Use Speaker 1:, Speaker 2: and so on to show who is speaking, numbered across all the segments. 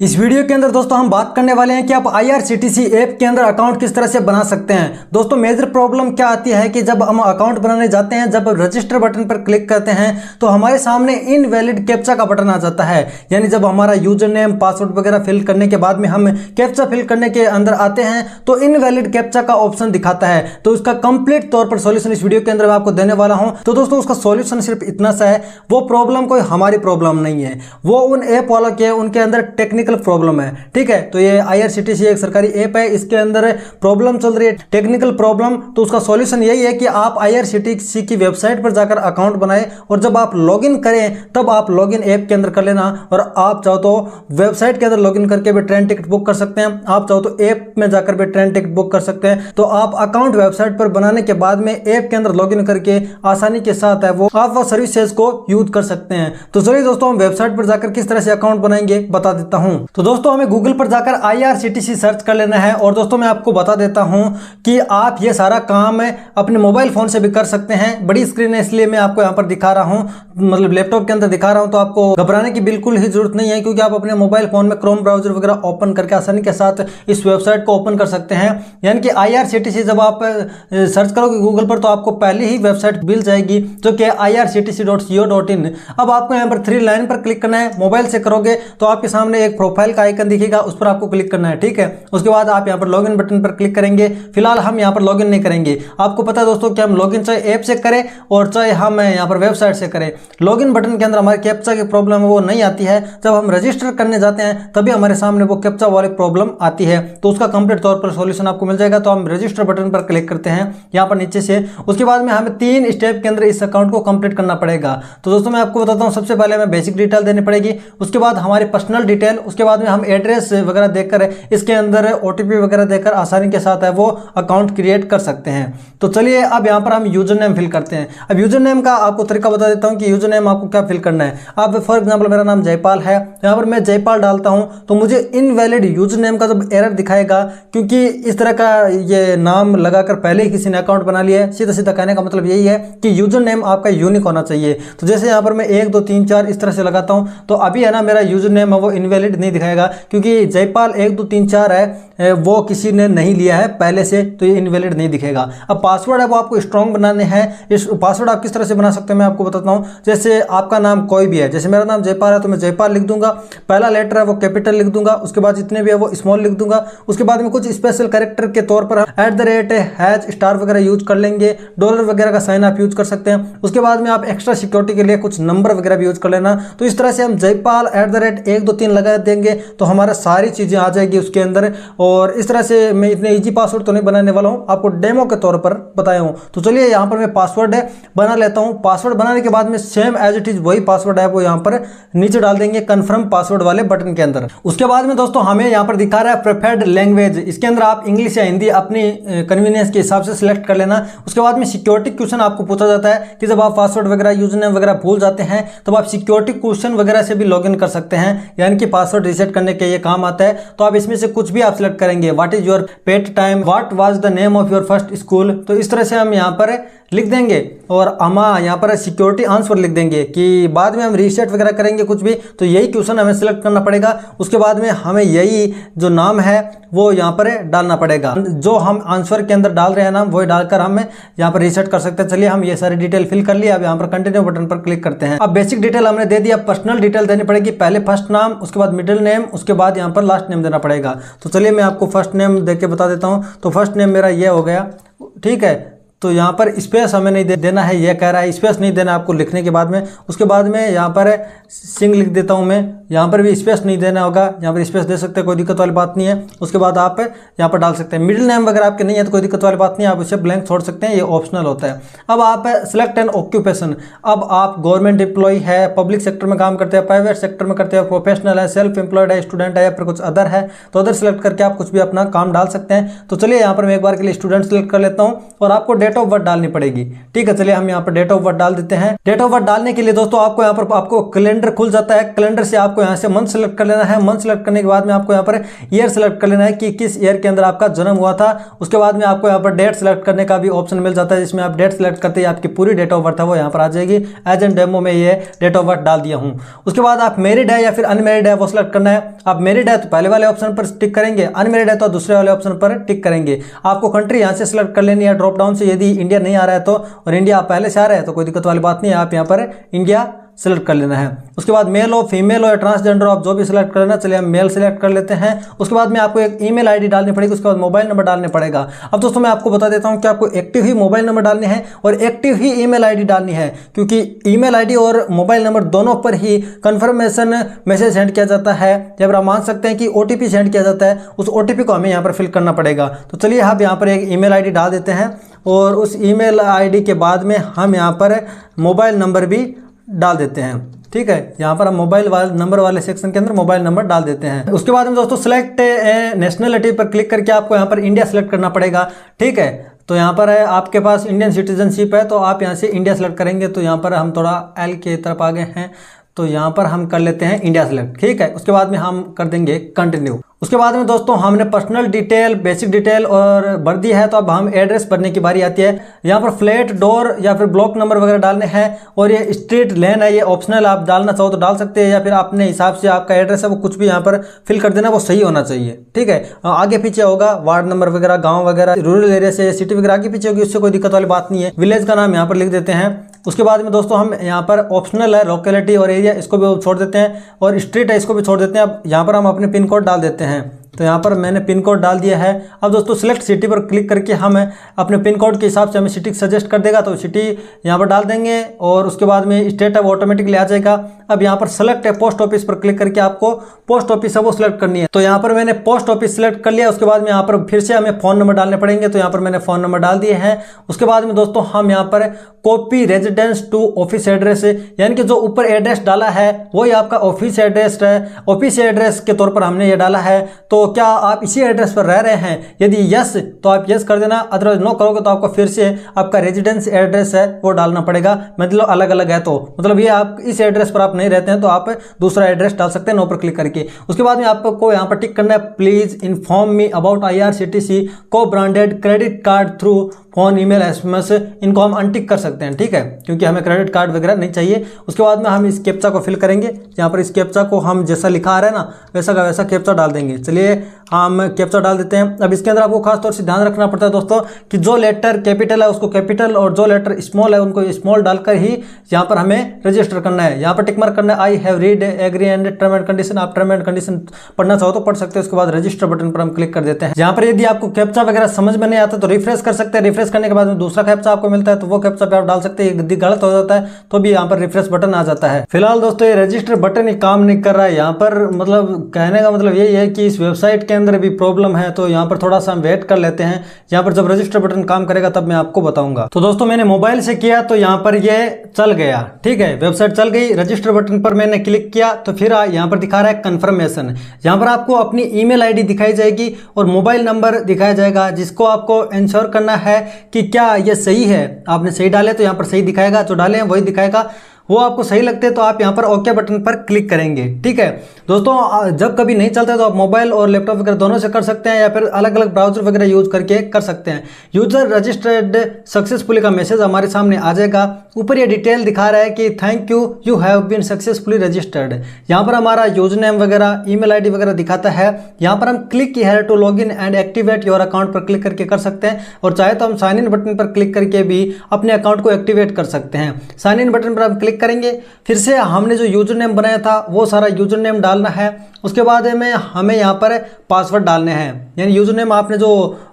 Speaker 1: इस वीडियो के अंदर दोस्तों हम बात करने वाले हैं कि आप IRCTC ऐप के अंदर अकाउंट किस तरह से बना सकते हैं। दोस्तों मेजर प्रॉब्लम क्या आती है कि जब हम अकाउंट बनाने जाते हैं, जब रजिस्टर बटन पर क्लिक करते हैं तो हमारे सामने इनवैलिड कैप्चा का बटन आ जाता है। यानी जब हमारा यूजर नेम पासवर्ड वगैरह फिल करने के बाद में हम कैप्चा फिल करने के अंदर आते हैं तो इनवैलिड कैप्चा का ऑप्शन दिखाता है। तो उसका कंप्लीट तौर पर सॉल्यूशन इस वीडियो के अंदर मैं आपको देने वाला हूं। तो दोस्तों उसका सॉल्यूशन सिर्फ इतना सा है, वो प्रॉब्लम कोई हमारी प्रॉब्लम नहीं है, वो उन ऐप वालों के उनके अंदर टेक्निकल प्रॉब्लम है। ठीक है, तो ये IRCTC एक सरकारी ऐप है, इसके अंदर प्रॉब्लम चल रही है, टेक्निकल प्रॉब्लम। तो उसका सॉल्यूशन यही है कि आप IRCTC की वेबसाइट पर जाकर अकाउंट बनाएं और जब आप लॉगिन करें तब आप लॉगिन ऐप के अंदर कर लेना। और आप चाहो तो वेबसाइट के अंदर लॉगिन करके भी ट्रेन टिकट बुक कर सकते हैं, आप चाहो तो ऐप में जाकर भी ट्रेन टिकट बुक कर सकते हैं। तो आप अकाउंट वेबसाइट पर बनाने के बाद में ऐप के अंदर लॉगिन करके आसानी के साथ है वो आप वो सर्विसेज को यूज कर सकते हैं। तो चलिए दोस्तों हम वेबसाइट पर जाकर किस तरह से अकाउंट बनाएंगे बता देता हूं। तो दोस्तों हमें गूगल पर जाकर IRCTC सर्च कर लेना है। और दोस्तों मैं आपको बता देता हूं कि आप ये सारा काम अपने मोबाइल फोन से भी कर सकते हैं। बड़ी स्क्रीन है इसलिए मैं आपको यहां पर दिखा रहा हूं, मतलब लैपटॉप के अंदर दिखा रहा हूं। तो आपको घबराने की बिल्कुल ही जरूरत नहीं है, क्योंकि आप अपने मोबाइल फोन में क्रोम ब्राउजर वगैरह ओपन करके आसानी के साथ इस वेबसाइट को ओपन कर सकते हैं। यानी कि IRCTC जब आप सर्च करोगे गूगल पर तो आपको पहले ही वेबसाइट मिल जाएगी जो कि irctc.co.in। अब आपको यहाँ पर 3 लाइन पर क्लिक करना है। मोबाइल से करोगे तो आपके सामने एक प्रोफाइल का आइकन दिखेगा, उस पर आपको क्लिक करना है। ठीक है, उसके बाद आप यहाँ पर लॉगिन बटन पर क्लिक करेंगे। फिलहाल हम यहाँ पर लॉगिन नहीं करेंगे। आपको पता है दोस्तों कि हम लॉगिन चाहे ऐप से करें और चाहे हम यहाँ पर वेबसाइट से करें, लॉगिन बटन के अंदर हमारे कैप्चा की प्रॉब्लम वो नहीं आती है। जब हम रजिस्टर करने जाते हैं तभी हमारे सामने वो कैप्चा वाली प्रॉब्लम आती है। तो उसका कंप्लीट तौर पर सॉल्यूशन आपको मिल जाएगा। तो हम रजिस्टर बटन पर क्लिक करते हैं यहाँ पर नीचे से। उसके बाद में हमें 3 स्टेप के अंदर इस अकाउंट को कंप्लीट करना पड़ेगा। तो दोस्तों मैं आपको बताता हूँ, सबसे पहले हमें बेसिक डिटेल देनी पड़ेगी, उसके बाद हमारी पर्सनल डिटेल, उसके बाद में हम एड्रेस वगैरह देकर इसके अंदर OTP वगैरह देकर आसानी के साथ है वो अकाउंट क्रिएट कर सकते हैं। तो चलिए अब यहाँ पर हम यूजर नेम फिल करते हैं। अब यूजर नेम का आपको तरीका बता देता हूँ कि यूजर नेम आपको क्या फिल करना है। अब फॉर एग्जांपल मेरा नाम जयपाल है, यहाँ पर मैं जयपाल डालता हूँ तो मुझे इनवैलिड यूजर नेम का जब एरर दिखाएगा, क्योंकि इस तरह का ये नाम लगाकर पहले ही किसी ने अकाउंट बना लिया है। सीधा सीधा कहने का मतलब यही है कि यूजर नेम आपका यूनिक होना चाहिए। तो जैसे यहाँ पर मैं 1 2 3 4 इस तरह से लगाता हूँ तो अभी है ना मेरा यूजर नेम है वो इनवैलिड नहीं दिखाएगा, क्योंकि जयपाल 1 2 3 4 है वो किसी ने नहीं लिया है पहले से, तो ये इनवैलिड नहीं दिखेगा। अब पासवर्ड है वो आपको स्ट्रॉन्ग बनाने हैं। इस पासवर्ड आप किस तरह से बना सकते हैं मैं आपको बताता हूँ। जैसे आपका नाम कोई भी है, जैसे मेरा नाम जयपाल है तो मैं जयपाल लिख दूंगा, पहला लेटर है वो कैपिटल लिख दूंगा, उसके बाद जितने भी है वो स्मॉल लिख दूंगा। उसके बाद में कुछ स्पेशल कैरेक्टर के तौर पर @ स्टार वगैरह यूज कर लेंगे, डॉलर वगैरह का साइन आप यूज कर सकते हैं। उसके बाद में आप एक्स्ट्रा सिक्योरिटी के लिए कुछ नंबर वगैरह भी यूज कर लेना। तो इस तरह से हम जयपाल @ 1 2 3 लगा देंगे तो हमारा सारी चीजें आ जाएगी उसके अंदर। और इस तरह से मैं इतने इजी पासवर्ड तो नहीं बनाने वाला हूं, आपको डेमो के तौर पर बताया हूं। तो चलिए यहां पर मैं पासवर्ड बना लेता हूं। पासवर्ड बनाने के बाद में सेम एज इट इज वही पासवर्ड है वो यहां पर नीचे डाल देंगे कंफर्म पासवर्ड वाले बटन के अंदर। उसके बाद में दोस्तों हमें यहां पर दिखा रहा है प्रेफर्ड लैंग्वेज, इसके अंदर आप इंग्लिश या हिंदी अपनी कन्वीनियंस के हिसाब से सिलेक्ट कर लेना। उसके बाद में सिक्योरिटी क्वेश्चन आपको पूछा जाता है कि जब आप पासवर्ड वगैरह यूजर नेम वगैरह भूल जाते हैं तब आप सिक्योरिटी क्वेश्चन वगैरह से भी लॉगिन कर सकते हैं, यानी कि पासवर्ड रीसेट करने के ये काम आता है। तो आप इसमें से कुछ भी आप सिलेक्ट करेंगे। What is your pet time, what was the name of your first school, तो इस तरह से हम यहाँ पर लिख देंगे। और हम यहाँ पर सिक्योरिटी आंसर लिख देंगे कि बाद में हम रीसेट वगैरह करेंगे कुछ भी तो यही क्वेश्चन हमें सिलेक्ट करना पड़ेगा। उसके बाद में हमें यही जो नाम है वो यहाँ पर डालना पड़ेगा, जो हम आंसर के अंदर डाल रहे हैं नाम वही डालकर हम यहाँ पर रीसेट कर सकते हैं। चलिए हम ये सारी डिटेल फिल कर लिया। अब यहाँ पर कंटिन्यू बटन पर क्लिक करते हैं। अब बेसिक डिटेल हमने दे दिया, पर्सनल डिटेल देनी पड़ेगी, पहले फर्स्ट नाम, उसके बाद मिडिल नेम, उसके बाद यहाँ पर लास्ट नेम देना पड़ेगा। तो चलिए मैं आपको फर्स्ट नेम दे के बता देता हूँ। तो फर्स्ट नेम मेरा ये हो गया, ठीक है। तो यहाँ पर स्पेस हमें नहीं देना है, ये कह रहा है स्पेस नहीं देना आपको लिखने के बाद में। उसके बाद में यहाँ पर सिंह लिख देता हूँ मैं, यहाँ पर भी स्पेस नहीं देना होगा, यहाँ पर स्पेस दे सकते हैं, कोई दिक्कत वाली बात नहीं है। उसके बाद आप यहाँ पर डाल सकते हैं। मिडिल नेम वगैरह आपके नहीं है तो कोई दिक्कत वाली बात नहीं है, आप इसे ब्लैंक छोड़ सकते हैं, ये ऑप्शनल होता है। अब आप सिलेक्ट एन ऑक्यूपेशन, अब आप गवर्नमेंट एम्प्लॉय है, पब्लिक सेक्टर में काम करते हैं, प्राइवेट सेक्टर में करते हैं, प्रोफेशनल है, सेल्फ एम्प्लॉयड है, स्टूडेंट है या फिर कुछ अदर है, तो अदर सेलेक्ट करके आप कुछ भी अपना काम डाल सकते हैं। तो चलिए यहाँ पर मैं एक बार के लिए स्टूडेंट सेलेक्ट कर लेता हूँ और आपको डेट ऑफ बर्थ डालनी पड़ेगी। ठीक है, चलिए हम यहाँ पर डेट ऑफ बर्थ डाल देते हैं। डेट ऑफ बर्थ डालने के लिए दोस्तों आपको यहाँ पर आपको कैलेंडर खुल जाता है, कैलेंडर से आपको यहाँ से मंथ सेलेक्ट कर लेना है। मंथ सेलेक्ट करने के बाद में आपको यहाँ पर ईयर सेलेक्ट कर लेना है कि किस ईयर के अंदर आपका जन्म हुआ था। उसके बाद में आपको यहाँ पर डेट सेलेक्ट करने का भी ऑप्शन मिल जाता है, जिसमें आप डेट सेलेक्ट करते ही आपकी पूरी डेट ऑफ बर्थ है वो यहाँ पर आ जाएगी। एज एन डेमो में ये डेट ऑफ बर्थ डाल दिया हूँ। उसके बाद आप मैरिड है या फिर अनमैरिड है वो सिलेक्ट करना है। आप मैरिड है तो पहले वाले ऑप्शन पर टिक करेंगे, अनमैरिड है तो दूसरे वाले ऑप्शन पर टिक करेंगे। आपको कंट्री यहाँ से सिलेक्ट कर लेनी है ड्रॉप डाउन से, यदि इंडिया नहीं आ रहा है तो, और इंडिया आप पहले से आ रहा है तो कोई दिक्कत वाली बात नहीं है, आप यहाँ पर इंडिया सेलेक्ट कर लेना है। उसके बाद मेल हो फीमेल हो या ट्रांसजेंडर हो आप जो भी सिलेक्ट कर लेना। चलिए हम मेल सेलेक्ट कर लेते हैं। उसके बाद में आपको एक ईमेल आईडी डालनी पड़ेगी, उसके बाद मोबाइल नंबर डालने पड़ेगा। अब दोस्तों मैं आपको बता देता हूं कि आपको एक्टिव ही मोबाइल नंबर डालने हैं और एक्टिव ही ईमेल आईडी डालनी है, क्योंकि ईमेल आईडी और मोबाइल नंबर दोनों पर ही कंफर्मेशन मैसेज सेंड किया जाता है। जब आप मान सकते हैं कि ओटीपी सेंड किया जाता है, उस ओटीपी को हमें यहाँ पर फिल करना पड़ेगा। तो चलिए आप यहाँ पर एक ईमेल आईडी डाल देते हैं और उस ईमेल आईडी के बाद में हम यहाँ पर मोबाइल नंबर भी डाल देते हैं। ठीक है, यहाँ पर हम मोबाइल नंबर वाले सेक्शन के अंदर मोबाइल नंबर डाल देते हैं। उसके बाद में दोस्तों सिलेक्ट नेशनलिटी पर क्लिक करके आपको यहाँ पर इंडिया सेलेक्ट करना पड़ेगा। ठीक है, तो यहाँ पर है आपके पास इंडियन सिटीजनशिप है तो आप यहाँ से इंडिया सेलेक्ट करेंगे। तो यहाँ पर हम थोड़ा एल की तरफ आ गए हैं तो यहाँ पर हम कर लेते हैं इंडिया सेलेक्ट। ठीक है, उसके बाद में हम कर देंगे कंटिन्यू। उसके बाद में दोस्तों हमने पर्सनल डिटेल, बेसिक डिटेल और भर दी है, तो अब हम एड्रेस भरने की बारी आती है। यहाँ पर फ्लैट, डोर या फिर ब्लॉक नंबर वगैरह डालने हैं और ये स्ट्रीट, लेन है, ये ऑप्शनल, आप डालना चाहो तो डाल सकते हैं या फिर अपने हिसाब से आपका एड्रेस है वो कुछ भी यहाँ पर फिल कर देना, वो सही होना चाहिए। ठीक है, आगे पीछे होगा वार्ड नंबर वगैरह, गाँव वगैरह, रूरल एरिया से सिटी वगैरह आगे पीछे होगी, उससे कोई दिक्कत वाली बात नहीं है। विलेज का नाम यहाँ पर लिख देते हैं। उसके बाद में दोस्तों हम यहाँ पर ऑप्शनल है लोकेलिटी और एरिया, इसको भी छोड़ देते हैं और स्ट्रीट है इसको भी छोड़ देते हैं। अब यहाँ पर हम अपने पिन कोड डाल देते हैं। तो यहाँ पर मैंने पिन कोड डाल दिया है। अब दोस्तों सिलेक्ट सिटी पर क्लिक करके हम अपने पिन कोड के हिसाब से हमें सिटी सजेस्ट कर देगा, तो सिटी यहाँ पर डाल देंगे और उसके बाद में स्टेट है वो ऑटोमेटिकली आ जाएगा। अब यहाँ पर सेलेक्ट है पोस्ट ऑफिस पर क्लिक करके आपको पोस्ट ऑफिस है वो सिलेक्ट करनी है। तो यहाँ पर मैंने पोस्ट ऑफिस सिलेक्ट कर लिया। उसके बाद में यहाँ पर फिर से हमें फ़ोन नंबर डालने पड़ेंगे, तो यहाँ पर मैंने फ़ोन नंबर डाल दिए हैं। उसके बाद में दोस्तों हम यहाँ पर copy residence to office address, यानी कि जो ऊपर एड्रेस डाला है वही आपका ऑफिस एड्रेस है, ऑफिस एड्रेस के तौर पर हमने ये डाला है। तो क्या आप इसी एड्रेस पर रह रहे हैं? यदि यस तो आप यस कर देना, अदरवाइज नो करोगे तो आपको फिर से आपका रेजिडेंस एड्रेस है वो डालना पड़ेगा। मतलब अलग अलग है, तो मतलब ये आप इस एड्रेस पर आप नहीं रहते हैं तो आप दूसरा एड्रेस डाल सकते हैं नो पर क्लिक करके। उसके बाद में आपको यहाँ पर टिक करना है please inform me about IRCTC को branded credit card through phone, email, SMS, इनको हम अनटिक कर सकते हैं। ठीक है, क्योंकि हमें क्रेडिट कार्ड वगैरह नहीं चाहिए। उसके बाद में हम इस कैप्चा को फिल करेंगे। यहाँ पर इस कैप्चा को हम जैसा लिखा आ रहा है ना वैसा का वैसा कैप्चा डाल देंगे। चलिए हम कैप्चा डाल देते हैं। अब इसके अंदर आपको खास तौर से ध्यान रखना पड़ता है दोस्तों कि जो लेटर कैपिटल है उसको कैपिटल और जो लेटर स्मॉल है उनको स्मॉल डालकर ही यहाँ पर हमें रजिस्टर करना है। यहाँ पर टिक मार्क करना है I have read agree and term and condition. आप टर्म एंड कंडीशन पढ़ना चाहो तो पढ़ सकते हैं। उसके बाद रजिस्टर बटन पर हम क्लिक कर देते हैं। यहाँ पर यदि आपको कैप्चा वगैरह समझ में नहीं आता तो रिफ्रेश कर सकते हैं। रिफ्रेश करने के बाद दूसरा कैप्चा आपको मिलता है तो वो कैप्चा पे आप डाल सकते हैं। यदि गलत हो जाता है तो भी यहाँ पर रिफ्रेश बटन आ जाता है। फिलहाल दोस्तों ये रजिस्टर बटन ही काम नहीं कर रहा है। यहाँ पर मतलब कहने का मतलब यही है कि इस वेबसाइट के अंदर भी प्रॉब्लम है, तो यहाँ पर थोड़ा सा हम वेट कर लेते हैं। यहाँ पर जब रजिस्टर बटन काम करेगा तब मैं आपको बताऊंगा। तो दोस्तों मैंने मोबाइल से किया तो यहाँ पर ये चल गया। ठीक है, वेबसाइट चल गई। रजिस्टर बटन पर मैंने क्लिक किया तो फिर यहाँ पर दिखा रहा है कंफर्मेशन। यहाँ पर आपको अपनी ईमेल आईडी दिखाई जाएगी और मोबाइल नंबर दिखाया जाएगा, जिसको आपको इंश्योर करना है कि क्या ये सही है। आपने सही डाले तो यहाँ पर सही दिखाएगा, जो डाले हैं वही दिखाएगा। वो आपको सही लगते हैं तो आप यहाँ पर ओके बटन पर क्लिक करेंगे। ठीक है दोस्तों, जब कभी नहीं चलता है तो आप मोबाइल और लैपटॉप वगैरह दोनों से कर सकते हैं या फिर अलग अलग ब्राउजर वगैरह यूज करके कर सकते हैं। यूजर रजिस्टर्ड सक्सेसफुली का मैसेज हमारे सामने आ जाएगा। ऊपर ये डिटेल दिखा रहा है कि thank you, you have been successfully registered. यहाँ पर हमारा यूजर नेम वगैरह, ईमेल आईडी वगैरह दिखाता है। यहाँ पर हम click here to log in and activate your account पर क्लिक करके कर सकते हैं, और चाहे तो हम साइन इन बटन पर क्लिक करके भी अपने अकाउंट को एक्टिवेट कर सकते हैं। साइन इन बटन पर हम क्लिक करेंगे, फिर से हमने जो यूजर नेम बनाया था वो सारा यूजर नेम डालना है। उसके बाद में हमें यहाँ पर पासवर्ड डालने हैं, यानी यूजर नेम आपने जो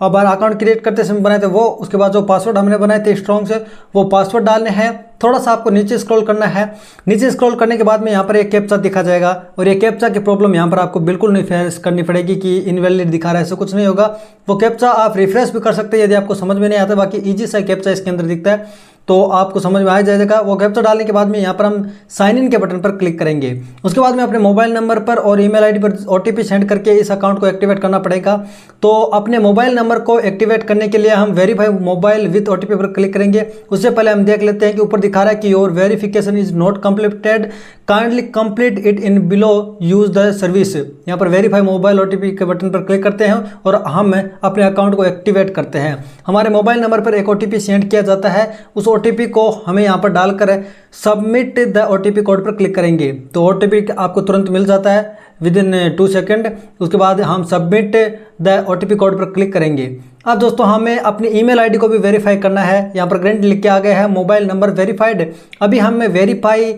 Speaker 1: अब अकाउंट क्रिएट करते समय बनाए थे वो, उसके बाद जो पासवर्ड हमने बनाए थे स्ट्रॉन्ग से वो पासवर्ड डालने हैं। थोड़ा सा आपको नीचे स्क्रॉल करना है। नीचे स्क्रॉल करने के बाद में यहाँ पर एक कैप्चा दिखा जाएगा, और ये कैप्चा की प्रॉब्लम यहाँ पर आपको बिल्कुल नहीं फेस करनी पड़ेगी कि इनवैलिड दिखा रहा है, ऐसा कुछ नहीं होगा। वो कैप्चा आप रिफ्रेश भी कर सकते हैं यदि आपको समझ में नहीं आता। बाकी ईजी सा कैप्चा इसके अंदर दिखता है। तो आपको समझ में आ जाएगा। वो कैप्चा डालने के बाद में यहाँ पर हम साइन इन के बटन पर क्लिक करेंगे। उसके बाद में अपने मोबाइल नंबर पर और ईमेल आईडी पर OTP सेंड करके इस अकाउंट को एक्टिवेट करना पड़ेगा। तो अपने मोबाइल नंबर को एक्टिवेट करने के लिए हम वेरीफाई मोबाइल विथ OTP पर क्लिक करेंगे। उससे पहले हम देख लेते हैं कि ऊपर दिखा रहा है कि your verification is not completed, kindly complete it in below use the service. यहाँ पर वेरीफाई मोबाइल OTP के बटन पर क्लिक करते हैं और हम अपने अकाउंट को एक्टिवेट करते हैं। हमारे मोबाइल नंबर पर एक OTP सेंड किया जाता है, उस OTP को हमें यहाँ पर डालकर सबमिट द OTP कोड पर क्लिक करेंगे तो OTP आपको तुरंत मिल जाता है विद इन 2 सेकेंड। उसके बाद हम सबमिट द OTP कोड पर क्लिक करेंगे। अब दोस्तों हमें अपनी ईमेल आईडी को भी वेरीफाई करना है। यहाँ पर ग्रेंट लिख के आ गया है मोबाइल नंबर वेरीफाइड। अभी हमें verify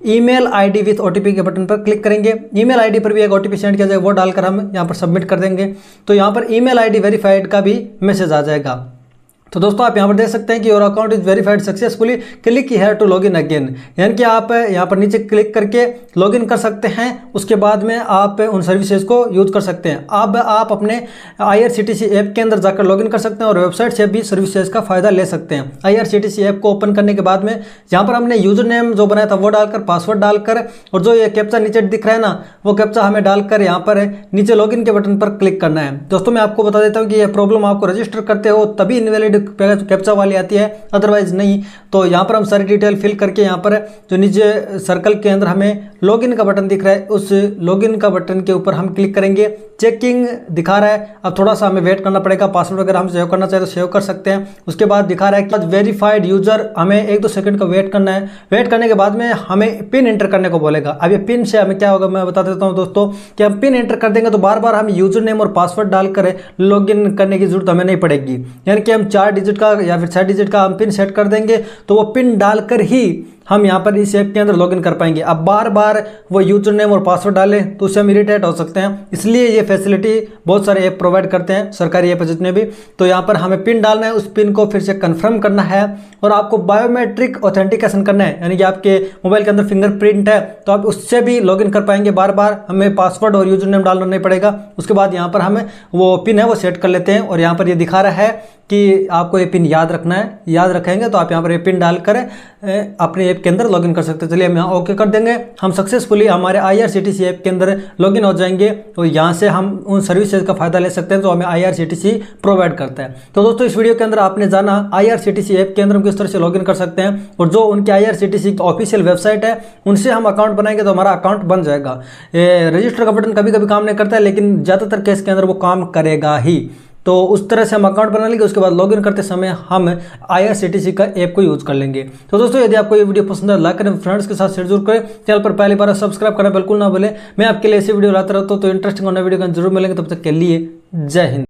Speaker 1: email ID with OTP के बटन पर क्लिक करेंगे। ईमेल आईडी पर भी एक OTP सेंड किया जाएगा, वो डालकर हम यहाँ पर सबमिट कर देंगे तो यहाँ पर ईमेल आईडी वेरीफाइड का भी मैसेज आ जाएगा। तो दोस्तों आप यहाँ पर देख सकते हैं कि your account is verified successfully, click here to login again. यानी कि आप यहाँ पर नीचे क्लिक करके लॉगिन कर सकते हैं। उसके बाद में आप उन सर्विसेज को यूज कर सकते हैं। अब आप अपने IRCTC ऐप के अंदर जाकर लॉगिन कर सकते हैं और वेबसाइट से भी सर्विसेज का फायदा ले सकते हैं। IRCTC ऐप को ओपन करने के बाद में यहाँ पर हमने यूजर नेम जो बनाया था वो डालकर, पासवर्ड डालकर और जो ये कैप्चा नीचे दिख रहा है ना, वो कैप्चा हमें डालकर यहाँ पर नीचे लॉगिन के बटन पर क्लिक करना है। दोस्तों मैं आपको बता देता हूँ कि ये प्रॉब्लम आपको रजिस्टर करते हो तभी इनवैलिड कैप्चा वाली आती है, अदरवाइज नहीं। तो यहाँ पर हम सारी डिटेल फिल करके यहाँ पर जो नीचे सर्कल के अंदर हमें लॉगिन का बटन दिख रहा है, उस लॉगिन का बटन के ऊपर हम क्लिक करेंगे। चेकिंग दिखा रहा है, अब थोड़ा सा हमें वेट करना पड़ेगा। पासवर्ड वगैरह हम सेव करना चाहे तो सेव कर सकते हैं। उसके बाद दिखा रहा है कि वेरीफाइड यूजर, हमें 1-2 सेकंड का वेट करना है। वेट करने के बाद में हमें पिन एंटर करने को बोलेगा। अब ये पिन से हमें क्या होगा मैं बता देता हूँ दोस्तों कि हम पिन एंटर कर देंगे तो बार बार हम यूजर नेम और पासवर्ड डालकर लॉगिन करने की जरूरत हमें नहीं पड़ेगी। यानी कि हम 4 डिजिट का या फिर 6 डिजिट का हम पिन सेट कर देंगे तो वो पिन डालकर ही हम यहाँ पर इस ऐप के अंदर लॉगिन कर पाएंगे। अब बार बार वो यूजर नेम और पासवर्ड डालें तो उससे हम इरिटेट हो सकते हैं, इसलिए ये फैसिलिटी बहुत सारे ऐप प्रोवाइड करते हैं, सरकारी ऐप जितने भी। तो यहाँ पर हमें पिन डालना है, उस पिन को फिर से कंफर्म करना है और आपको बायोमेट्रिक ऑथेंटिकेशन करना है। यानी कि आपके मोबाइल के अंदर फिंगरप्रिंट है तो आप उससे भी लॉगिन कर पाएंगे। बार बार हमें पासवर्ड और यूजर नेम डालना नहीं पड़ेगा। उसके बाद यहाँ पर हमें वो पिन है वो सेट कर लेते हैं और यहाँ पर ये दिखा रहा है कि आपको ये पिन याद रखना है। याद रखेंगे तो आप यहाँ पर ये पिन डालकर अपने ऐप के अंदर लॉगिन कर सकते हैं। चलिए हम यहाँ ओके कर देंगे। हम सक्सेसफुली हमारे IRCTC ऐप के अंदर लॉगिन हो जाएंगे और यहाँ से हम उन सर्विसेज का फायदा ले सकते हैं जो हमें IRCTC प्रोवाइड करता है। तो दोस्तों इस वीडियो के अंदर आपने जाना IRCTC ऐप के अंदर हम किस तरह से लॉगिन कर सकते हैं और जो उनकी IRCTC की ऑफिशियल वेबसाइट है उनसे हम अकाउंट बनाएंगे तो हमारा अकाउंट बन जाएगा। रजिस्टर का बटन कभी कभी काम नहीं करता है लेकिन ज़्यादातर केस के अंदर वो काम करेगा ही। तो उस तरह से हम अकाउंट बना लेंगे। उसके बाद लॉगिन करते समय हम IRCTC का ऐप को यूज कर लेंगे। तो दोस्तों यदि आपको ये वीडियो पसंद है लाइक करें, फ्रेंड्स के साथ शेयर जरूर करें। चैनल पर पहली बार सब्सक्राइब करना बिल्कुल ना भूलें। मैं आपके लिए ऐसी वीडियो लाता रहता हूँ तो इंटरेस्टिंग और नई वीडियो जरूर मिलेंगे। तब तक के लिए जय हिंद।